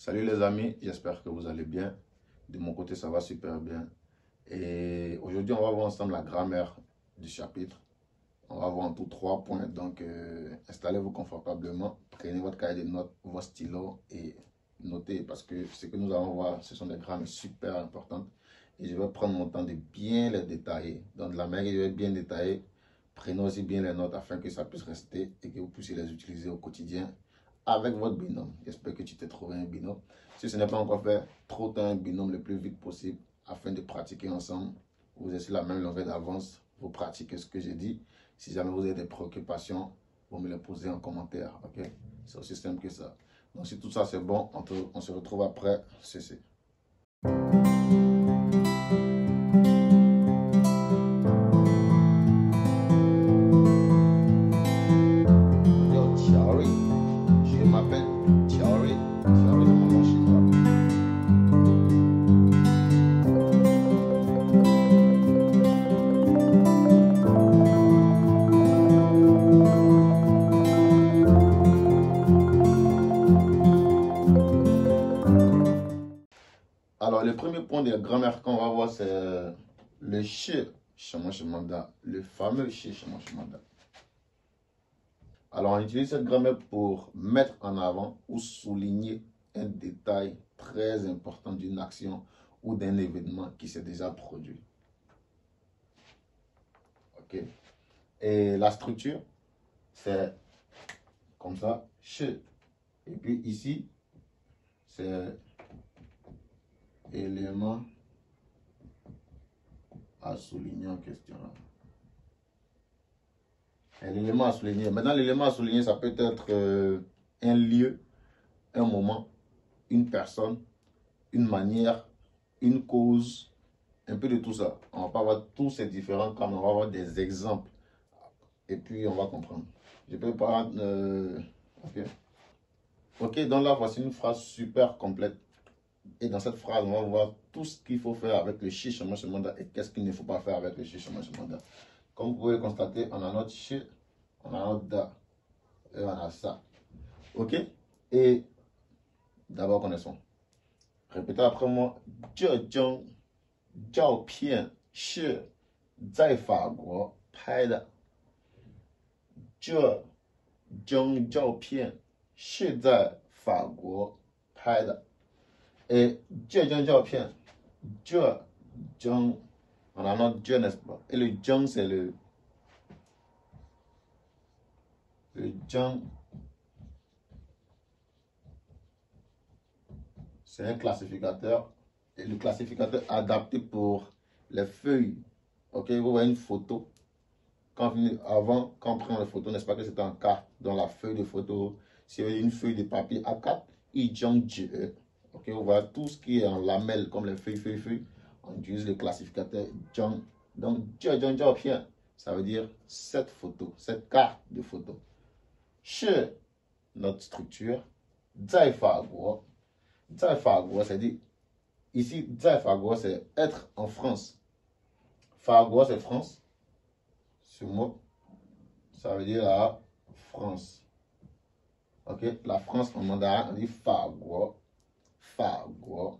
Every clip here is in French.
Salut les amis, j'espère que vous allez bien. De mon côté, ça va super bien. Et aujourd'hui, on va voir ensemble la grammaire du chapitre. On va voir en tout 3 points. Donc, installez-vous confortablement. Prenez votre cahier de notes, vos stylos et notez parce que ce que nous allons voir, ce sont des grammaires super importantes. Et je vais prendre mon temps de bien les détailler. Donc, de la manière que je vais bien détailler, prenez aussi bien les notes afin que ça puisse rester et que vous puissiez les utiliser au quotidien avec votre binôme. J'espère que tu t'es trouvé un binôme. Si ce n'est pas encore fait, trouve un binôme le plus vite possible afin de pratiquer ensemble. Vous êtes sur la même longueur d'avance, vous pratiquez ce que j'ai dit. Si jamais vous avez des préoccupations, vous me les posez en commentaire. Ok? C'est aussi simple que ça. Donc si tout ça c'est bon, on se retrouve après ceci. Je m'appelle Thierry. Thierry, c'est mon nom chinois. Alors, le premier point de la grammaire qu'on va voir, c'est le che, shemanda, le fameux che, shemanda. Alors, on utilise cette grammaire pour mettre en avant ou souligner un détail très important d'une action ou d'un événement qui s'est déjà produit. Ok. Et la structure, c'est comme ça, che. Et puis ici, c'est élément à souligner en question. L'élément à souligner. Maintenant, l'élément à souligner, ça peut être un lieu, un moment, une personne, une manière, une cause, un peu de tout ça. On va pas voir tous ces différents cas, mais on va avoir des exemples. Et puis, on va comprendre. Je peux pas... ok. Ok, donc là, voici une phrase super complète. Et dans cette phrase, on va voir tout ce qu'il faut faire avec le chi, shemanda et qu'est-ce qu'il ne faut pas faire avec le chi, shemanda. Comme vous pouvez le constater, on a notre chi, on a notre da, et on a ça. Ok? Et d'abord, connaissons. Répétez après moi. 这张照片是在法国拍的。这张照片是在法国拍的。Et 这张照片，这张，on a notre Dieu, n'est-ce pas? Et le Dieu, c'est le Dieu, c'est un classificateur. Et le classificateur adapté pour les feuilles. Ok, vous voyez une photo. Avant, quand on prend les photos, n'est-ce pas que c'était en carte dans la feuille de photo. S'il y avait une feuille de papier A4, ok, on voit tout ce qui est en lamelles, comme les feuilles. On utilise le classificateur Jong. Donc, ça veut dire cette photo, cette carte de photo. Chez notre structure, Zaifaguo, c'est-à-dire, ici, Zaifaguo, c'est être en France. Faguo, c'est France. Ce mot, ça veut dire la France. Ok, la France en mandarin, on dit Faguo. Faguo.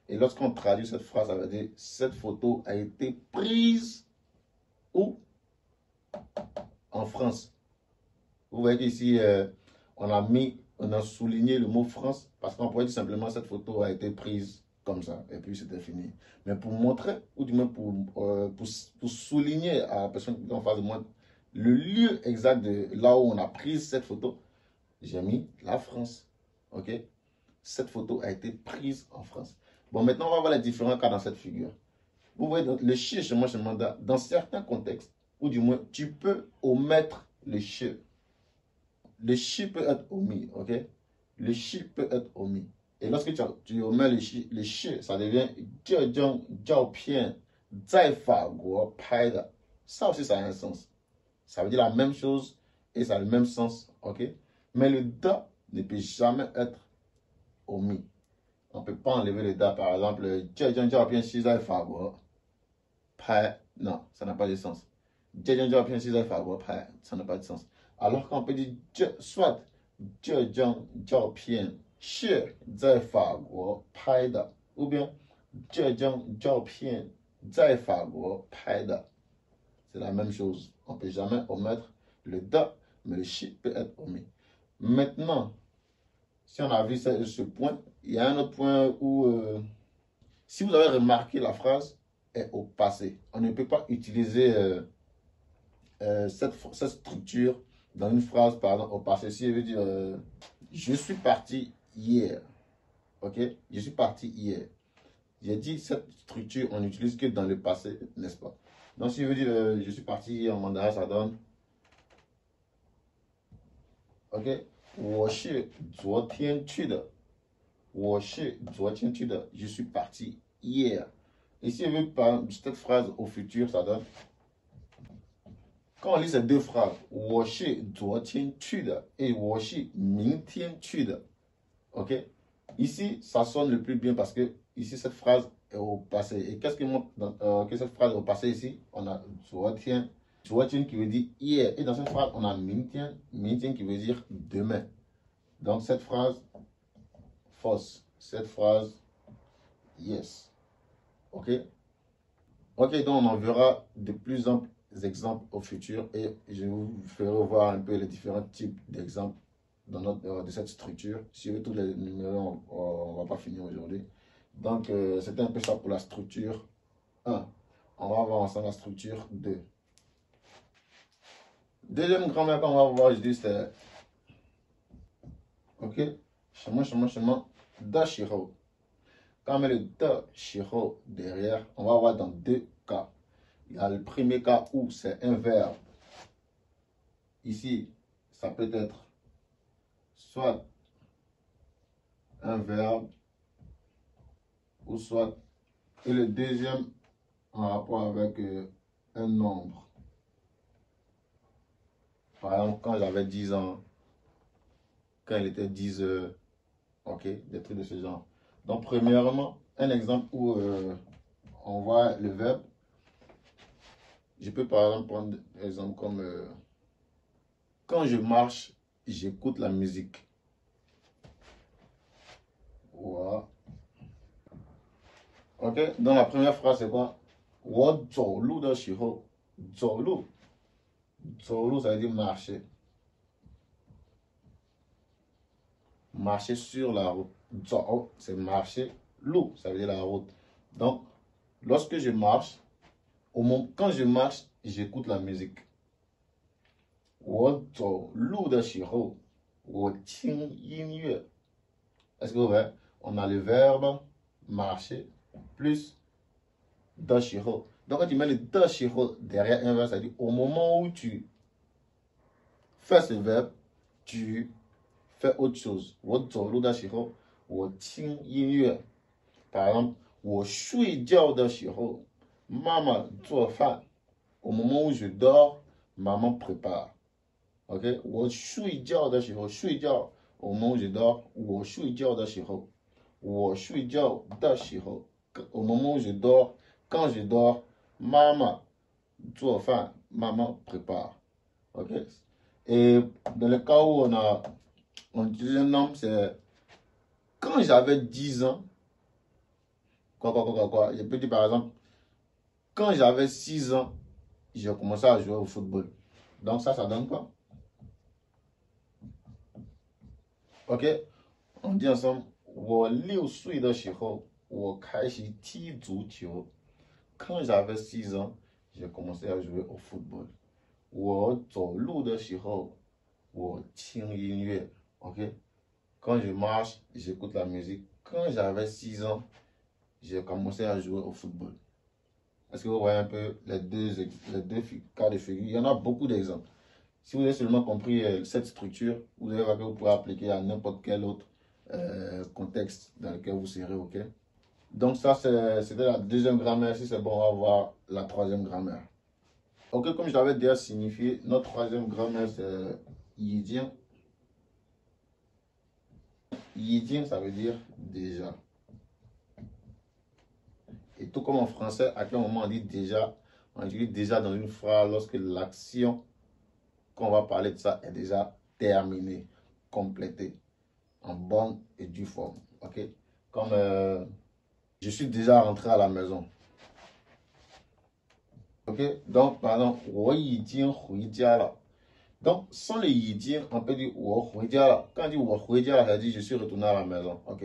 Et lorsqu'on traduit cette phrase, ça veut dire cette photo a été prise où? En France. Vous voyez qu'ici, on a souligné le mot France parce qu'on pourrait dire simplement cette photo a été prise comme ça et puis c'était fini. Mais pour montrer, ou du moins pour souligner à la personne qui est en face de moi le lieu exact de là où on a pris cette photo, j'ai mis la France. Ok? Cette photo a été prise en France. Bon, maintenant, on va voir les différents cas dans cette figure. Vous voyez, donc, le chi, shemanda, dans certains contextes, ou du moins, tu peux omettre le chi. Le chi peut être omis, ok? Le chi peut être omis. Et lorsque tu omets le chi, ça devient ça aussi, ça a un sens. Ça veut dire la même chose et ça a le même sens, ok? Mais le da ne peut jamais être omis. On ne peut pas enlever le da, par exemple, non, ça n'a pas de sens. Ça n'a pas de sens. Alors qu'on peut dire soit 是在法国拍的 ou bien 这张照片在法国拍的 c'est la même chose. On ne peut jamais omettre le de, mais le shi peut être omis. Maintenant, si on a vu ce point, il y a un autre point où, si vous avez remarqué, la phrase est au passé. On ne peut pas utiliser cette structure dans une phrase, par exemple, au passé. Si je veux dire, je suis parti hier. Ok? Je suis parti hier. J'ai dit cette structure, on n'utilise que dans le passé, n'est-ce pas? Donc, si je veux dire, je suis parti hier en mandarin, ça donne. Ok? 我是昨天去的. 我是昨天去的. Je suis parti hier. Et si je veux parler cette phrase au futur, ça donne. Quand on lit ces deux phrases, 我是昨天去的 et 我是明天去的. Ok? Ici, ça sonne le plus bien parce que ici, cette phrase est au passé. Et qu'est-ce qui montre que cette phrase est au passé ici? On a 昨天 qui veut dire hier. Et dans cette phrase, on a 明天 qui veut dire demain. Donc, cette phrase, fausse. Cette phrase, yes. Ok? Ok, donc on en verra de plus amples exemples au futur et je vous ferai voir un peu les différents types d'exemples de cette structure. Si vous tous les numéros, on ne va pas finir aujourd'hui. Donc, c'était un peu ça pour la structure 1. On va voir ensemble la structure 2. Deuxième grammaire qu'on va voir aujourd'hui, c'est ok, chemin, dashiro. Quand on met le dashiro derrière, on va voir dans deux cas. Il y a le premier cas où c'est un verbe. Ici, ça peut être soit un verbe ou soit. Et le deuxième en rapport avec un nombre. Par exemple, quand j'avais 10 ans, quand il était 10 heures, ok, des trucs de ce genre. Donc, premièrement, un exemple où on voit le verbe. Je peux par exemple prendre un exemple comme quand je marche, j'écoute la musique. Voilà. Ok, dans la première phrase, c'est quoi? 我走路的时候，走路，ça veut dire marcher. Marcher sur la route. Zao, c'est marcher. Lou, ça veut dire la route. Donc, lorsque je marche, quand je marche, j'écoute la musique. 我走路的时候，我听音乐. Est-ce que vous voyez? On a le verbe marcher plus dashiro. Donc, quand tu mets le dashiro derrière un verbe, ça veut dire au moment où tu fais ce verbe, tu fais autre chose. 我走路的时候，我听音乐. Par exemple, 我睡觉的时候，妈妈做饭. Au moment où je dors, maman prépare. Ok? 我睡觉的时候，睡觉 au moment où je dors, 我睡觉的时候，我睡觉的时候 au moment où je dors, quand je dors, maman 做饭 maman prépare. Ok? Et dans le cas où on utilise un nombre, c'est quand j'avais 10 ans, je peux dire par exemple, quand j'avais 6 ans, j'ai commencé à jouer au football. Donc ça donne quoi? Ok? On dit ensemble, 我6岁的时候，我开始踢足球. Quand j'avais 6 ans, j'ai commencé à jouer au football. 我走路的时候，我听音乐. Ok? Quand je marche, j'écoute la musique. Quand j'avais 6 ans, j'ai commencé à jouer au football. Est-ce que vous voyez un peu les deux cas de figure? Il y en a beaucoup d'exemples. Si vous avez seulement compris cette structure, vous allez voir que vous pouvez appliquer à n'importe quel autre contexte dans lequel vous serez, ok? Donc ça, c'était la deuxième grammaire. Si c'est bon, on va voir la troisième grammaire. Ok, comme je l'avais déjà signifié, notre troisième grammaire, c'est yidien. Yidien, ça veut dire déjà. Et tout comme en français, à quel moment on dit déjà? On dit déjà dans une phrase lorsque l'action qu'on va parler de ça est déjà terminée, complétée. en bonne et due forme. Ok? Comme je suis déjà rentré à la maison. Ok? Donc, par exemple, 我已经回家了. Donc, sans le 已经, on peut dire 我回家了. Quand on dit 我回家了, ça veut dire je suis retourné à la maison. Ok?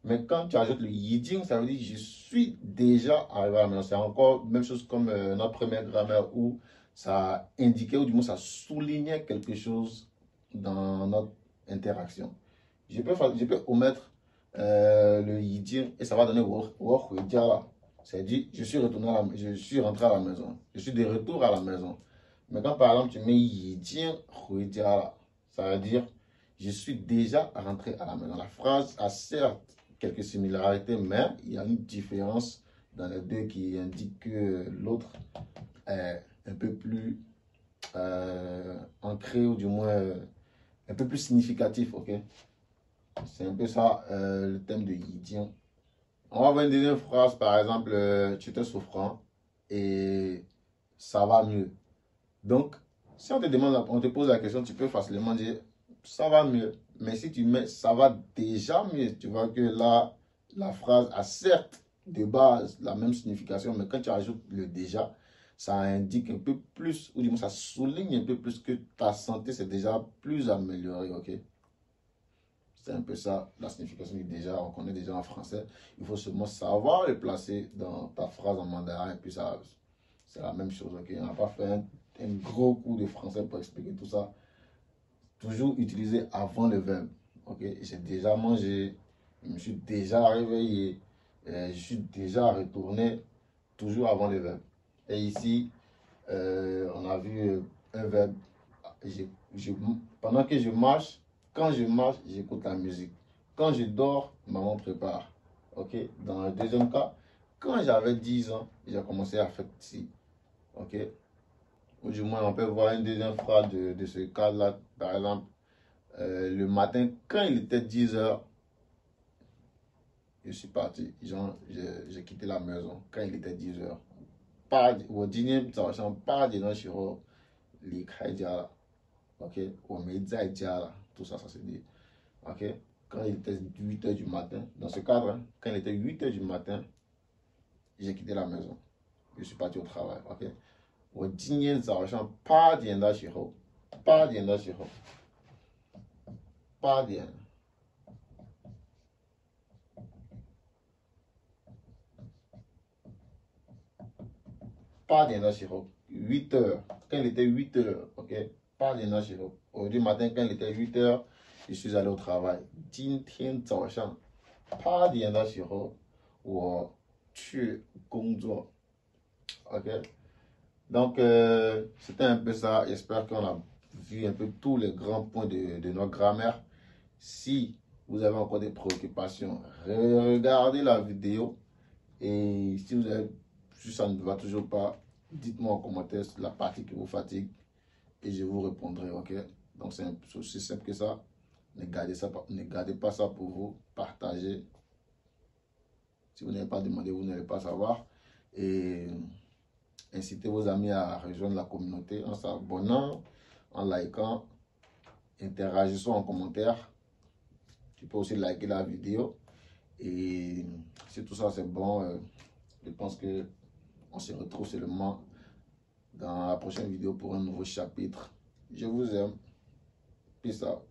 Mais quand tu ajoutes le 已经, ça veut dire je suis déjà arrivé à la maison. C'est encore même chose comme notre première grammaire où ça indiquait, ou du moins ça soulignait quelque chose dans notre interaction. Je peux omettre le 已经 et ça va donner 我回家了. C'est-à-dire, je suis rentré à la maison. Je suis de retour à la maison. Mais quand par exemple tu mets 已经回家了, ça veut dire je suis déjà rentré à la maison. La phrase a certes quelques similarités, mais il y a une différence dans les deux qui indique que l'autre est un peu plus ancré ou du moins un peu plus significatif. Ok? C'est un peu ça le thème de 已经. On va voir une deuxième phrase, par exemple, tu étais souffrant et ça va mieux. Donc, si on te demande, on te pose la question, tu peux facilement dire ça va mieux. Mais si tu mets ça va déjà mieux, tu vois que là, la phrase a certes de base la même signification, mais quand tu ajoutes le déjà, ça indique un peu plus, ou du moins ça souligne un peu plus que ta santé s'est déjà plus améliorée, ok? C'est un peu ça, la signification du déjà, on connaît déjà en français. Il faut seulement savoir le placer dans ta phrase en mandarin, et puis ça, c'est la même chose, ok? On n'a pas fait un gros cours de français pour expliquer tout ça. Toujours utilisé avant le verbe, ok? J'ai déjà mangé, je me suis déjà réveillé, je suis déjà retourné, toujours avant le verbe. Et ici, on a vu un verbe, je, pendant que je marche, quand je marche, j'écoute la musique. Quand je dors, maman prépare. Ok? Dans le deuxième cas, quand j'avais 10 ans, j'ai commencé à faire ci. Ok? Ou du moins, on peut voir une deuxième phrase de ce cas-là. Par exemple, le matin, quand il était 10 heures, je suis parti. J'ai quitté la maison quand il était 10 heures. 我今天早上8点的时候离开家了。OK, 我没在家了, tout ça, ça se dit. OK, quand il était 8 heures du matin, dans ce cadre, hein, quand il était 8 heures du matin, j'ai quitté la maison. Je suis parti au travail. OK, 我今天早上8点的时候，8点的时候，8点的时候，8 heures, quand il était 8 heures, OK, 8点的时候，aujourd'hui matin, quand il était 8 heures, je suis allé au travail. 今天早上8点的时候，我去工作。OK? Donc, c'était un peu ça. J'espère qu'on a vu un peu tous les grands points de notre grammaire. Si vous avez encore des préoccupations, regardez la vidéo. Et si ça ne va toujours pas, dites-moi en commentaire la partie qui vous fatigue et je vous répondrai. OK? Donc, c'est aussi simple que ça. Ne gardez pas ça pour vous. Partagez. Si vous n'avez pas demandé, vous n'allez pas savoir. Et incitez vos amis à rejoindre la communauté en s'abonnant, en likant, interagissons en commentaire. Tu peux aussi liker la vidéo. Et si tout ça c'est bon, je pense que on se retrouve seulement dans la prochaine vidéo pour un nouveau chapitre. Je vous aime. Peace out.